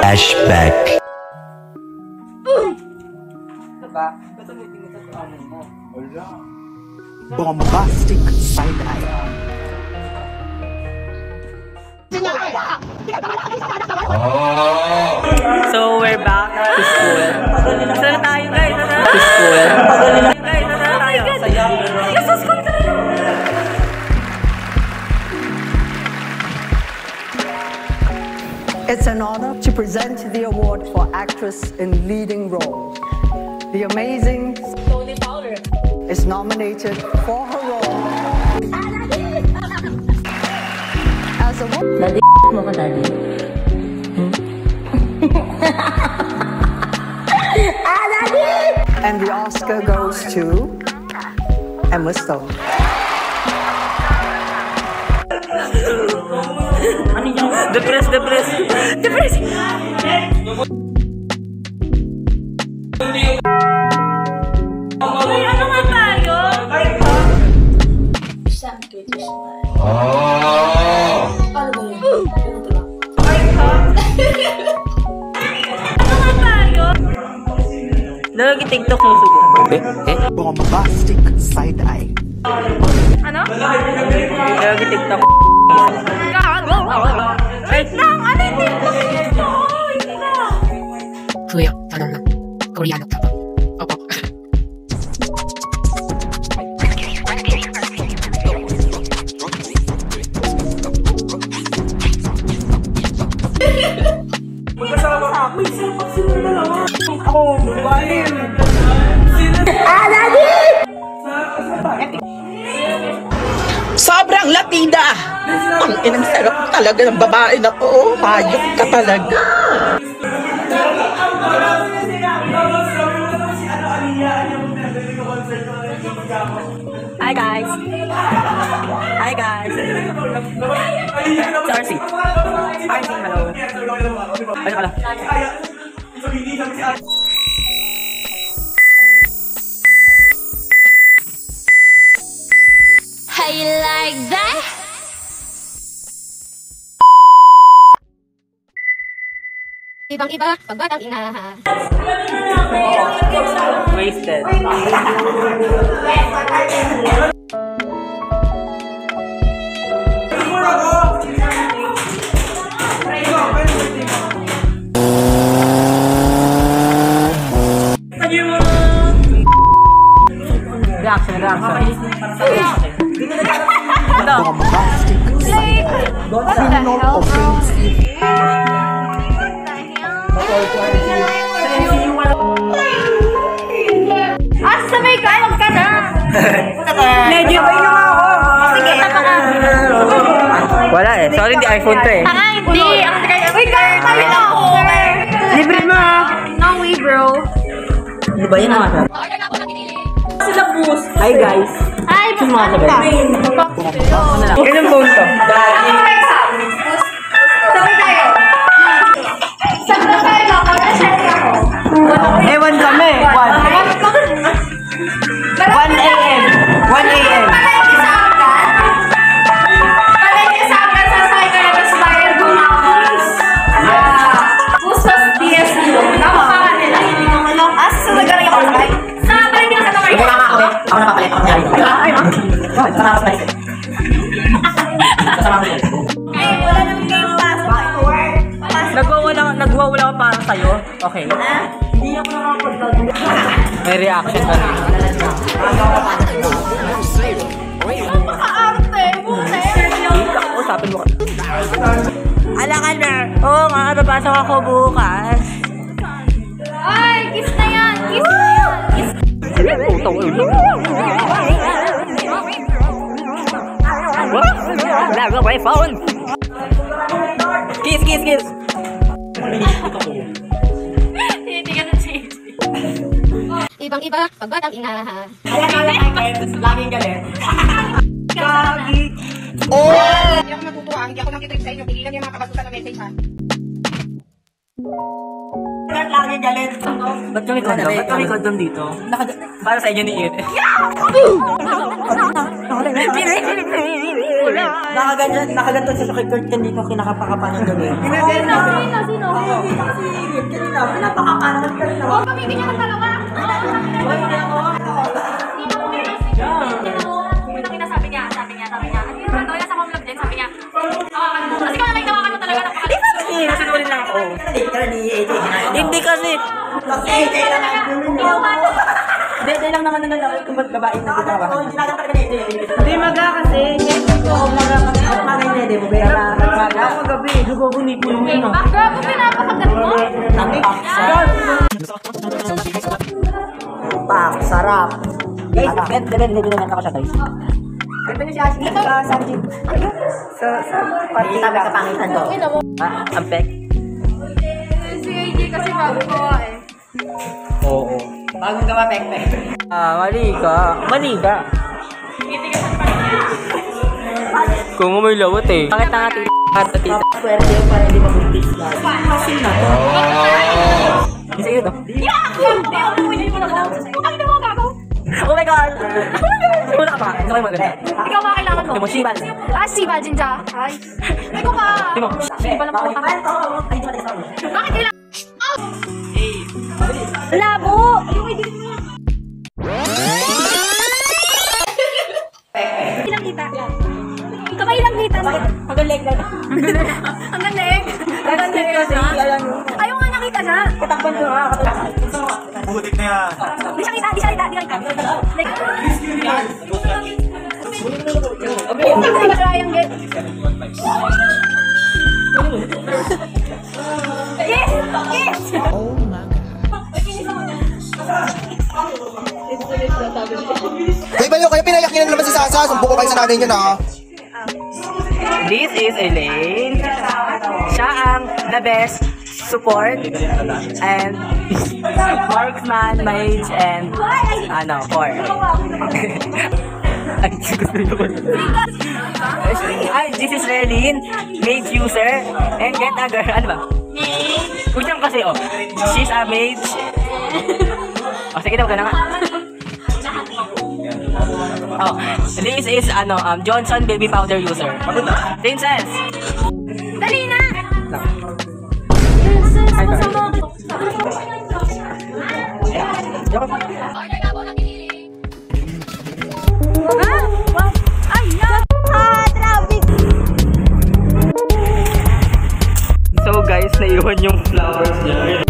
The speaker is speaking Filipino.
Flashback. Bombastic side-eye. So we're back to school. Saan na tayo guys? To school. Guys, saan na tayo? Yes, school tayo! It's an honor to present the award for actress in leading role. The amazing Tony Fowler is nominated for her role as a woman. Daddy, mo ka daddy. And the Oscar goes to Emma Stone. Depress. Uy, ano nga tayo? Ano ba yun? Ano nga tayo? Nag-TikTok mo subo. Bombastic side-eye. Ano? Nag-TikTok. Wait lang! Ano yung TikTok? Wait lang! Kuya, tanong lang. Koreano ka ba? Opo. Sobrang latida! Ang inang sarap talaga ng babae na to. Hayop ka talaga. Hi guys! Hi guys! It's RC. RC, hello. Ano ka lang? How you like that? Ibang-iba, pagbatang ina. Wasted. Reaction. Bombastic side-eye. Criminal offensive. Sabay ka, wag ka na. Medyo ba yun ako? Sige, tama ka. Wala eh. Sorry, hindi iPhone to eh. Tanga, hindi. Wait, kaya tayo na ako. Libre mo. No way, bro. Ano ba yun mga sabi? Sila boost. Hi guys. Ay, Sino mga sabi? Ilang phone to? Sabay tayo. Sabay tayo. Mag-share ako. Ewan kami. 1 a.m. 1 a.m. Palagi sa akin, sasakay ka na sa bayar Bumawas. Pustos DSU. Tama ka kanila. Asa nag-aray ako sakay? Sabay ka sa sakay. Ako na papalit. Ako na Ay, ma? Ay, wala nang game pass. Nagwawala ko para sa'yo. Okay. Hindi ako nakapagtag. May reaction ka rin. Pasok ako bukas. Ay, kiss na yan! Kiss na yan! Kiss. Laro my phone. Kiss, kiss, kiss. Hindi ka na siya. Ibang-iba, pagbatang ina. Laging galit. Hindi ako matutuwa. Hindi ako nakitrip sa inyo. Pigilan niyo yung mga kabasusan na message, ha? Laging galit. Ba't kami kondom? Ba't kami kondom dito? Para sa inyo ni Ian. Nakaganto siya sa kikurt kan dito, kinakapakapan ng gabi. Sino? Pinapakapan ka rin Oo, kami ganyan ang dalawa. Sabi niya. Ano yun? Ano sa mga vlog din? Sabi niya. Kasi kung nalang nawakan mo talaga ng pakalit. Sinulit lang ako. Hindi kasi. Hindi lang naman na kung ba't babae na kita ba? Hindi maga kasi. Maga yung dede mo. Maga. Magabi. Dugo ni Pulong yun. Grabe, pinapakagat mo. Pak, sarap. Guys, hindi naman ako siya guys. Ito niya siya sa Sanjib. Sa partiga sa pangitan ko. Ang pek. Si AJ kasi bago gawa eh. Oo. Bagong gawa pek-pek. Mali ka. Kung may lawat eh. Bakit na natin at tita? Swerte yung para hindi mabuntis. Masin na to. Sige ito. Oh my God! Wala ka ba? Ito kayo maganda. Ikaw ba kailangan mo? Ito mo, Shibal. Shibal, Jinja. Ay. Ikaw ba? Ito mo. Shibal lang po. Bakit kailangan? Labo! Ilang kita? Kamay ilang kita? Magaling na. Ang galing. Ang galing kasi. Ayaw nga nakita na. Katakpan ko nga. Butik na yan. Di siya kita. Triangle. Yes! Oh my God. Uy, Bayo, kayo pinayak nyo na naman si Sasa. Sumpo ko kayo sa natin yun, ha? This is Elaine. Siya ang the best support and marksman, mage, and core. Ay, this is Relin, mage user, and get a girl. Ano ba? Kunyang kasi, oh. She's a mage. Oh, sige daw, ka na nga. Oh, this is Johnson baby powder user. Princess. Dali na! So guys, naiwan yung flowers niya.